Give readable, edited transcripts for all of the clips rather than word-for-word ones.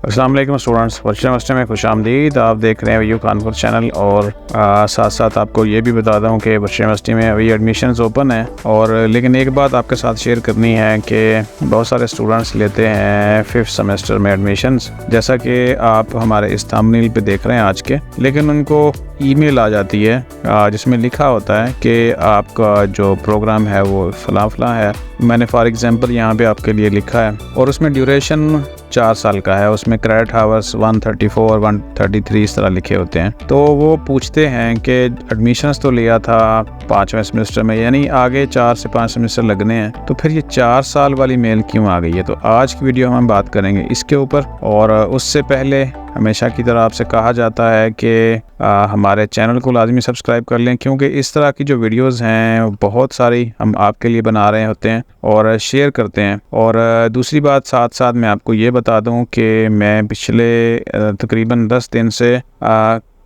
अस्सलाम वालेकुम students, virtual semester में खुशामदीद। आप देख रहे हैं वीयू कानपुर चैनल और साथ साथ आपको ये भी बता दूं कि वर्चुअल सेमेस्टर में अभी एडमिशन्स ओपन है। और लेकिन एक बात आपके साथ शेयर करनी है कि बहुत सारे स्टूडेंट्स लेते हैं 5th सेमेस्टर में एडमिशन्स, जैसा कि आप हमारे इस थंबनेल पे देख रहे हैं आज के। लेकिन उनको ईमेल आ जाती है जिसमें लिखा होता है कि आपका जो प्रोग्राम है वो फला है। मैंने फॉर एग्जांपल यहाँ पे आपके लिए लिखा है और उसमें ड्यूरेशन 4 साल का है। उसमें क्रेडिट आवर्स 134 133 इस तरह लिखे होते हैं। तो वो पूछते हैं कि एडमिशन्स तो लिया था 5वें सेमेस्टर में, यानी आगे 4 से 5 सेमेस्टर लगने हैं, तो फिर ये 4 साल वाली मेल क्यों आ गई है। तो आज की वीडियो हम बात करेंगे इसके ऊपर। और उससे पहले हमेशा की तरह आपसे कहा जाता है कि हमारे चैनल को लाजमी सब्सक्राइब कर लें, क्योंकि इस तरह की जो वीडियोस हैं बहुत सारी हम आपके लिए बना रहे होते हैं और शेयर करते हैं। और दूसरी बात साथ साथ मैं आपको ये बता दूं कि मैं पिछले तकरीबन 10 दिन से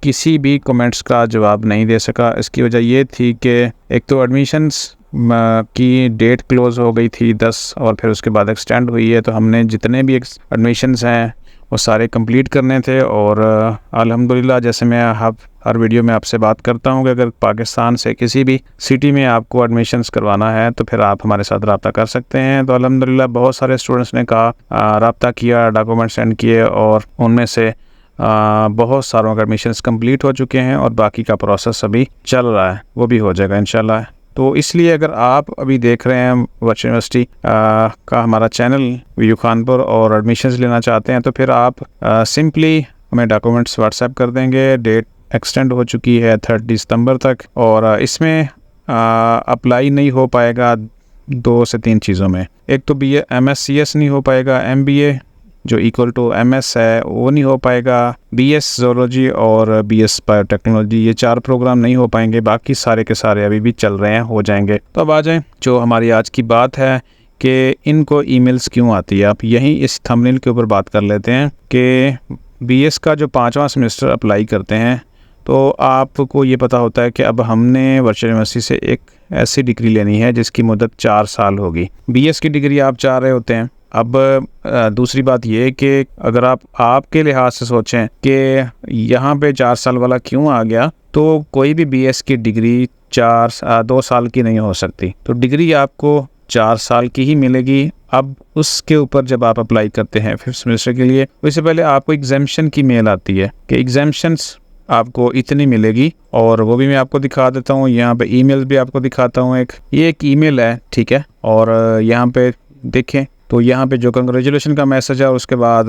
किसी भी कमेंट्स का जवाब नहीं दे सका। इसकी वजह ये थी कि एक तो एडमिशन्स की डेट क्लोज़ हो गई थी 10 और फिर उसके बाद एक्सटेंड हुई है, तो हमने जितने भी एडमिशन्स हैं वो सारे कंप्लीट करने थे। और अल्हम्दुलिल्लाह, जैसे मैं हर वीडियो में आपसे बात करता हूँ कि अगर पाकिस्तान से किसी भी सिटी में आपको एडमिशन्स करवाना है तो फिर आप हमारे साथ रब्ता कर सकते हैं। तो अल्हम्दुलिल्लाह बहुत सारे स्टूडेंट्स ने कहा, रब्ता किया, डॉक्यूमेंट सेंड किए और उनमें से बहुत सारों के एडमिशन्स कंप्लीट हो चुके हैं और बाकी का प्रोसेस अभी चल रहा है, वो भी हो जाएगा इंशाल्लाह। तो इसलिए अगर आप अभी देख रहे हैं वर्चुअल यूनिवर्सिटी का हमारा चैनल वीयू कानपुर और एडमिशन्स लेना चाहते हैं तो फिर आप सिंपली हमें डॉक्यूमेंट्स व्हाट्सएप कर देंगे। डेट एक्सटेंड हो चुकी है 30 सितंबर तक और इसमें अप्लाई नहीं हो पाएगा 2 से 3 चीज़ों में। एक तो BA MScs नहीं हो पाएगा, MBA जो इक्वल टू MS है वो नहीं हो पाएगा, BS ज़ूलॉजी और BS बायोटेक्नोलॉजी, ये 4 प्रोग्राम नहीं हो पाएंगे। बाकी सारे के सारे अभी भी चल रहे हैं, हो जाएंगे। तो अब आ जाएं जो हमारी आज की बात है कि इनको ईमेल्स क्यों आती है। आप यहीं इस थंबनेल के ऊपर बात कर लेते हैं कि BS का जो 5वां सेमेस्टर अप्लाई करते हैं तो आपको ये पता होता है कि अब हमने वर्चुअल यूनिवर्सिटी से एक ऐसी डिग्री लेनी है जिसकी मुद्दत 4 साल होगी। BS की डिग्री आप चाह रहे होते हैं। अब दूसरी बात ये कि अगर आप आपके लिहाज से सोचें कि यहाँ पे 4 साल वाला क्यों आ गया, तो कोई भी BS की डिग्री 2 साल की नहीं हो सकती। तो डिग्री आपको 4 साल की ही मिलेगी। अब उसके ऊपर जब आप अप्लाई करते हैं 5th सेमेस्टर के लिए, उससे पहले आपको एग्जामिशन की मेल आती है कि एग्जामिशन्स आपको इतनी मिलेगी। और वो भी मैं आपको दिखा देता हूँ, यहाँ पे ईमेल भी आपको दिखाता हूँ। ये एक ईमेल है, ठीक है। और यहाँ पे देखें तो यहाँ पे जो कंग्रेचुलेशन का मैसेज है उसके बाद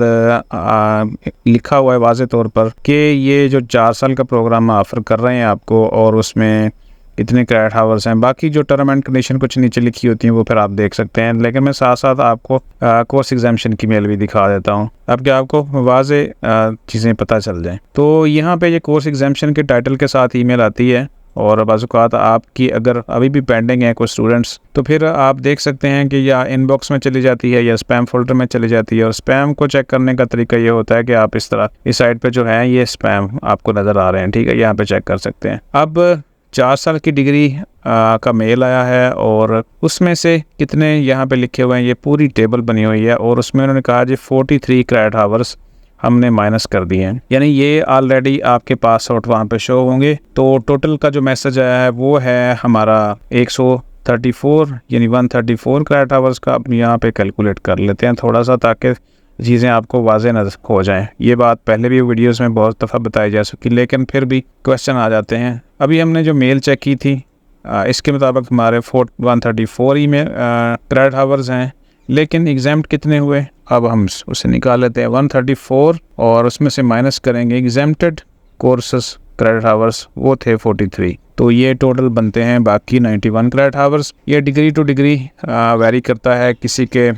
लिखा हुआ है वाज़े तौर पर कि ये जो 4 साल का प्रोग्राम ऑफ़र कर रहे हैं आपको और उसमें इतने क्रेडिट आवर्स हैं। बाकी जो टर्म एंड कंडीशन कुछ नीचे लिखी होती हैं वो फिर आप देख सकते हैं। लेकिन मैं साथ साथ आपको कोर्स एग्जामिशन की मेल भी दिखा देता हूँ अब कि आपको वाज़े चीज़ें पता चल जाएँ। तो यहाँ पे ये कोर्स एग्जामिशन के टाइटल के साथ ईमेल आती है और बाज़-औक़ात आपकी अगर अभी भी पेंडिंग है कुछ स्टूडेंट्स, तो फिर आप देख सकते हैं कि या इनबॉक्स में चली जाती है या स्पैम फोल्डर में चली जाती है। और स्पैम को चेक करने का तरीका ये होता है कि आप इस तरह इस साइट पे जो है ये स्पैम आपको नज़र आ रहे हैं, ठीक है, यहाँ पे चेक कर सकते हैं। अब 4 साल की डिग्री का मेल आया है और उसमें से कितने यहाँ पे लिखे हुए हैं, ये पूरी टेबल बनी हुई है और उसमें उन्होंने कहा जी 43 क्रेडिट आवर्स हमने माइनस कर दिए हैं, यानी ये ऑलरेडी आपके पास आउट वहाँ पे शो होंगे। तो टोटल का जो मैसेज आया है वो है हमारा 134 यानी 134 क्रेडिट आवर्स का। अब यहाँ पे कैलकुलेट कर लेते हैं थोड़ा सा ताकि चीज़ें आपको वाज़े नज़र हो जाएं। ये बात पहले भी वीडियोस में बहुत दफ़ा बताई जा चुकी, लेकिन फिर भी क्वेश्चन आ जाते हैं। अभी हमने जो मेल चेक की थी इसके मुताबिक हमारे 134 ही में क्रेडिट आवर्स हैं, लेकिन एग्जाम कितने हुए अब हम उसे निकाल लेते हैं। 134 और उसमें से माइनस करेंगे एग्जाम्प्टेड कोर्सेस क्रेडिट आवर्स, वो थे 43। तो ये टोटल बनते हैं बाकी 91 क्रेडिट आवर्स। ये डिग्री टू डिग्री वेरी करता है, किसी के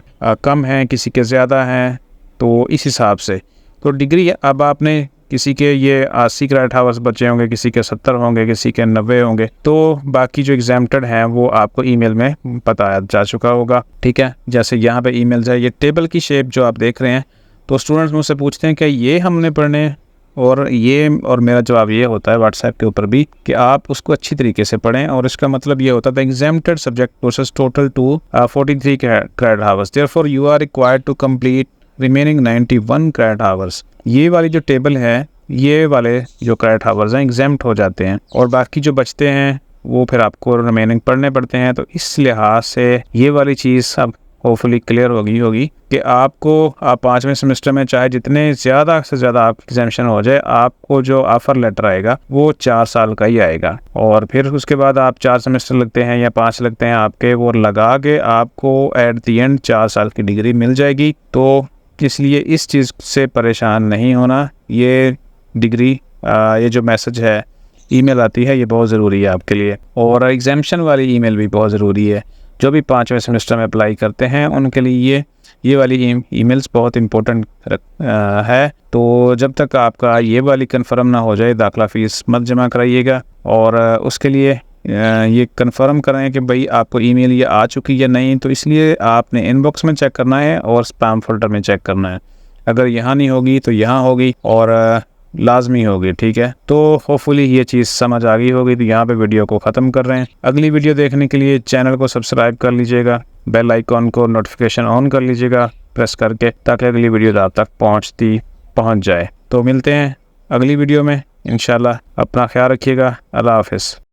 कम हैं किसी के ज़्यादा हैं, तो इस हिसाब से तो डिग्री अब आपने किसी के ये 80 क्रेडिट आवर्स बचे होंगे, किसी के 70 होंगे, किसी के 90 होंगे। तो बाकी जो एग्जाम्प्टेड हैं वो आपको ईमेल में बताया जा चुका होगा, ठीक है। जैसे यहाँ पे ईमेल्स है, ये टेबल की शेप जो आप देख रहे हैं। तो स्टूडेंट्स मुझसे पूछते हैं कि ये हमने पढ़ने और मेरा जवाब ये होता है व्हाट्सएप के ऊपर भी कि आप उसको अच्छी तरीके से पढ़ें। और इसका मतलब ये होता है exempted subject courses total to 43 credit hours, therefore you are required to complete remaining 91 credit hours. ये वाली जो टेबल है, ये वाले जो क्रेडिट आवर्स हैं एग्जाम्प्ट हो जाते हैं और बाकी जो बचते हैं वो फिर आपको रिमेनिंग पढ़ने पड़ते हैं। तो इस लिहाज से ये वाली चीज़ अब होपफुली क्लियर होगी कि आप 5वें सेमेस्टर में चाहे जितने ज़्यादा से ज़्यादा आप एग्जामिशन हो जाए, आपको जो ऑफ़र लेटर आएगा वो 4 साल का ही आएगा। और फिर उसके बाद आप 4 सेमेस्टर लगते हैं या 5 लगते हैं आपके, वो लगा के आपको एट दी एंड 4 साल की डिग्री मिल जाएगी। तो इसलिए इस चीज़ से परेशान नहीं होना। ये डिग्री ये जो मैसेज है, ईमेल आती है, ये बहुत ज़रूरी है आपके लिए। और एग्जामिशन वाली ईमेल भी बहुत ज़रूरी है। जो भी 5वें सेमेस्टर में अप्लाई करते हैं उनके लिए ये वाली ईमेल्स बहुत इम्पोर्टेंट है। तो जब तक आपका ये वाली कंफर्म ना हो जाए, दाखिला फ़ीस मत जमा कराइएगा। और उसके लिए ये कंफर्म करें कि भाई आपको ईमेल ये आ चुकी है नहीं, तो इसलिए आपने इनबॉक्स में चेक करना है और स्पैम फोल्डर में चेक करना है। अगर यहाँ नहीं होगी तो यहाँ होगी और लाजमी होगी, ठीक है। तो होपफुली ये चीज़ समझ आ गई होगी। तो यहाँ पे वीडियो को ख़त्म कर रहे हैं। अगली वीडियो देखने के लिए चैनल को सब्सक्राइब कर लीजिएगा, बेल आइकॉन को नोटिफिकेशन ऑन कर लीजिएगा प्रेस करके, ताकि अगली वीडियो आप तक पहुँच जाए। तो मिलते हैं अगली वीडियो में इंशाल्लाह। अपना ख्याल रखिएगा। अल्लाह हाफ़िज़।